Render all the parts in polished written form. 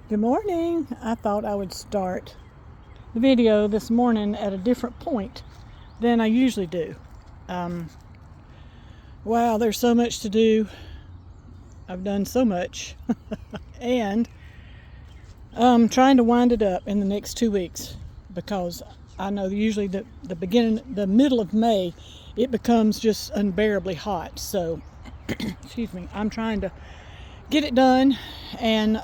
Good morning. I thought I would start the video this morning at a different point than I usually do. Wow, there's so much to do. I've done so much. And I'm trying to wind it up in the next 2 weeks because I know usually the middle of May, it becomes just unbearably hot. So, excuse me, I'm trying to get it done and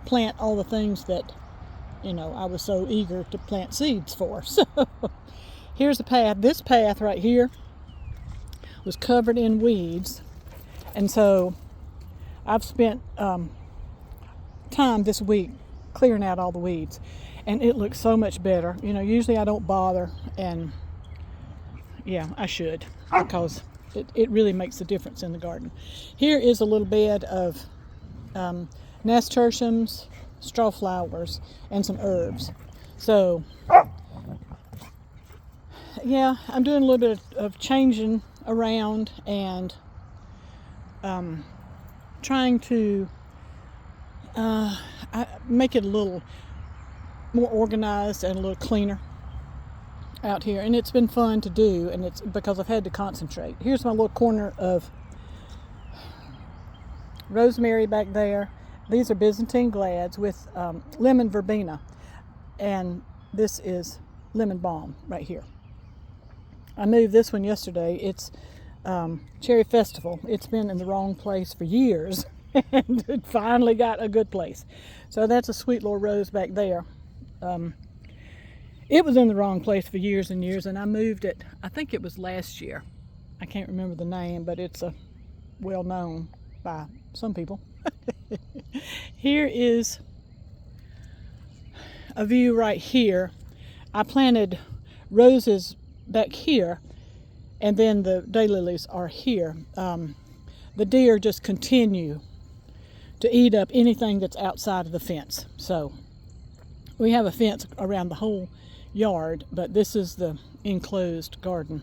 plant all the things that, I was so eager to plant seeds for. So here's the path. This path right here was covered in weeds. And so I've spent time this week clearing out all the weeds. And it looks so much better. Usually I don't bother. And yeah, I should, because it really makes a difference in the garden. Here is a little bed of nasturtiums, straw flowers, and some herbs. So, yeah, I'm doing a little bit of changing around and trying to make it a little more organized and a little cleaner out here. And it's been fun to do, and it's because I've had to concentrate. Here's my little corner of rosemary back there. These are Byzantine glads with lemon verbena, and this is lemon balm right here. I moved this one yesterday. It's Cherry Festival. It's been in the wrong place for years, and it finally got a good place. So that's a sweet little rose back there. It was in the wrong place for years and years, and I moved it, I think it was last year. I can't remember the name, but it's well known by some people. Here is a view right here. I planted roses back here, and then the daylilies are here. The deer just continue to eat up anything that's outside of the fence. So we have a fence around the whole yard, but this is the enclosed garden.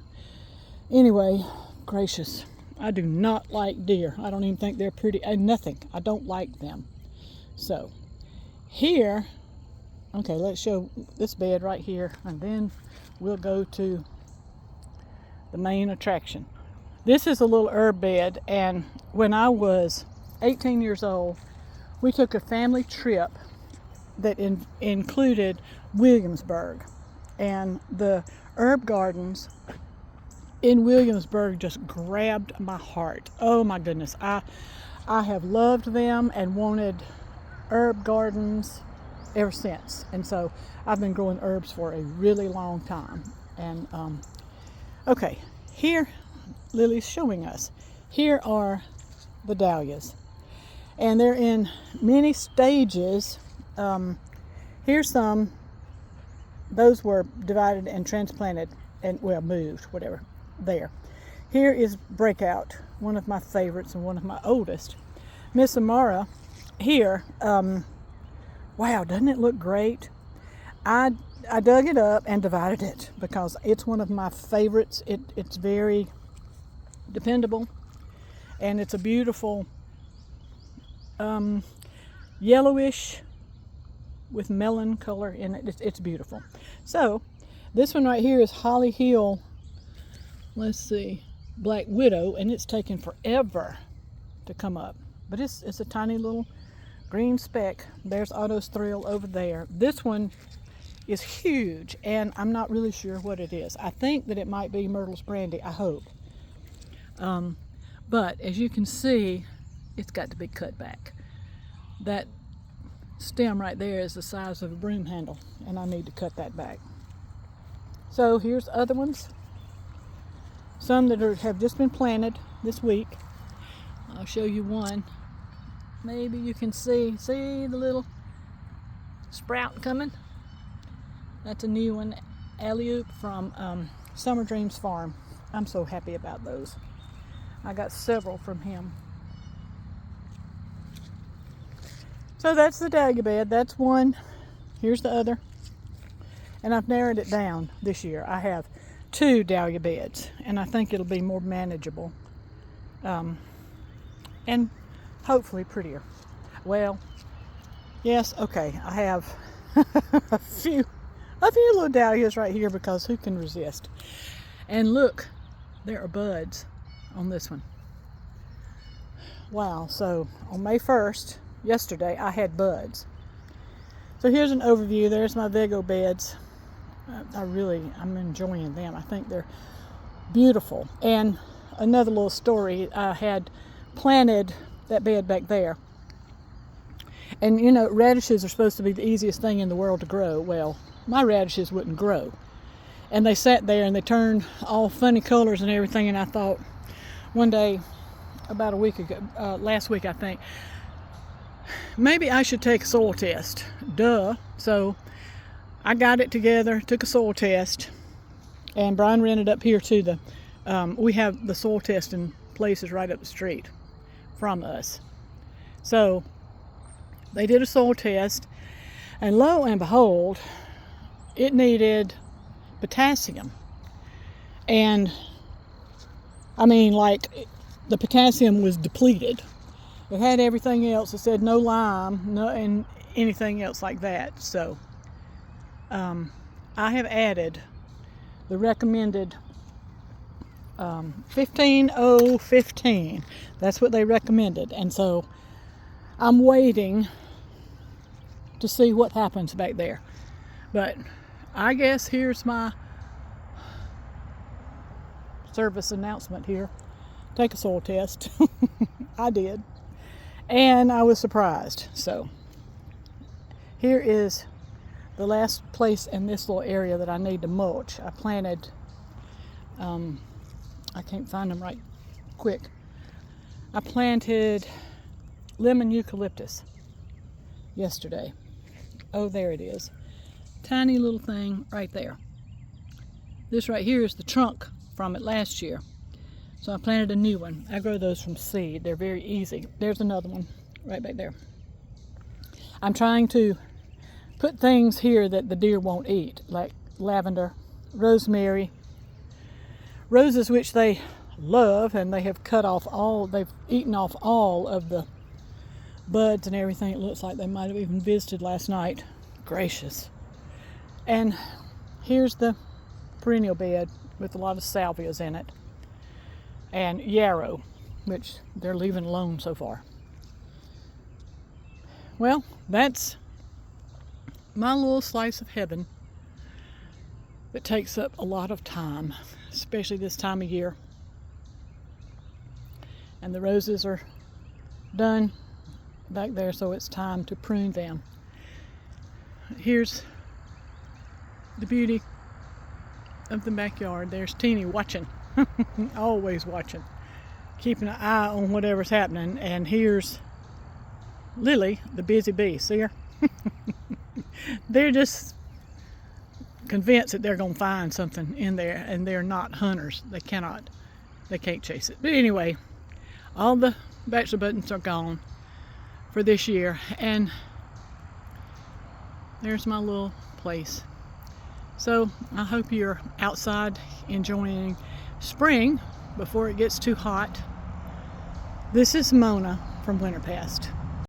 Anyway, gracious, I do not like deer. I don't even think they're pretty. Nothing. I don't like them. So here, okay, let's show this bed right here, and then we'll go to the main attraction. This is a little herb bed, and when I was 18 years old, we took a family trip that included Williamsburg, and the herb gardens in Williamsburg just grabbed my heart. Oh my goodness, I have loved them and wanted herb gardens ever since. And so I've been growing herbs for a really long time. And okay, here Lily's showing us. Here are the dahlias, and they're in many stages. Here's some. Those were divided and transplanted and, well, moved, whatever. There. Here is Breakout, one of my favorites and one of my oldest. Miss Amara here. Wow, doesn't it look great? I dug it up and divided it because it's one of my favorites. It's very dependable, and it's a beautiful yellowish with melon color in it. It's beautiful. So this one right here is Holly Hill, let's see, Black Widow, and it's taken forever to come up, but it's a tiny little green speck. There's Otto's Thrill over there. This one is huge, and I'm not really sure what it is. I think that it might be Myrtle's Brandy, I hope. But as you can see, it's got to be cut back. That stem right there is the size of a broom handle, and I need to cut that back. So here's other ones. Some that have just been planted this week. I'll show you one. Maybe you can see the little sprout coming. That's a new one, Alley-oop from Summer Dreams Farm. I'm so happy about those. I got several from him. So that's the dahlia bed. That's one. Here's the other. And I've narrowed it down this year. I have 2 dahlia beds, and I think it'll be more manageable. And hopefully prettier. Well, Yes, okay, I have a few little dahlias right here because who can resist? And look, there are buds on this one. Wow, so on May 1st, yesterday, I had buds. So here's an overview. There's my Vigo beds. I'm enjoying them. I think they're beautiful. And another little story, I had planted that bed back there. And you know, radishes are supposed to be the easiest thing in the world to grow. Well, my radishes wouldn't grow. And they sat there and they turned all funny colors and everything. And I thought one day, about a week ago, last week I think, maybe I should take a soil test. Duh. So I got it together, took a soil test, and Brian rented up here to the, we have the soil testing places right up the street from us. So they did a soil test, and lo and behold, it needed potassium. And I mean, like, the potassium was depleted. It had everything else. It said no lime, no, and anything else like that. So I have added the recommended 15-0-15. That's what they recommended. And so I'm waiting to see what happens back there. But I guess here's my service announcement here. Take a soil test. I did. And I was surprised. So here is the last place in this little area that I need to mulch. I planted, I can't find them right quick. I planted lemon eucalyptus yesterday. Oh, there it is. Tiny little thing right there. This right here is the trunk from it last year. So I planted a new one. I grow those from seed. They're very easy. There's another one right back there. I'm trying to put things here that the deer won't eat, like lavender, rosemary, roses which they love, and they have they've eaten off all of the buds and everything. It looks like they might have even visited last night. Gracious. And here's the perennial bed with a lot of salvias in it. And yarrow, which they're leaving alone so far. Well, that's my little slice of heaven that takes up a lot of time, especially this time of year. And the roses are done back there, so it's time to prune them. Here's the beauty of the backyard. There's Teeny watching. Always watching, keeping an eye on whatever's happening. And here's Lily, the busy bee. See her? They're just convinced that they're going to find something in there, and they're not hunters. They can't chase it. But anyway, all the bachelor buttons are gone for this year, and there's my little place. So I hope you're outside enjoying spring before it gets too hot. This is Mona from Winterpast.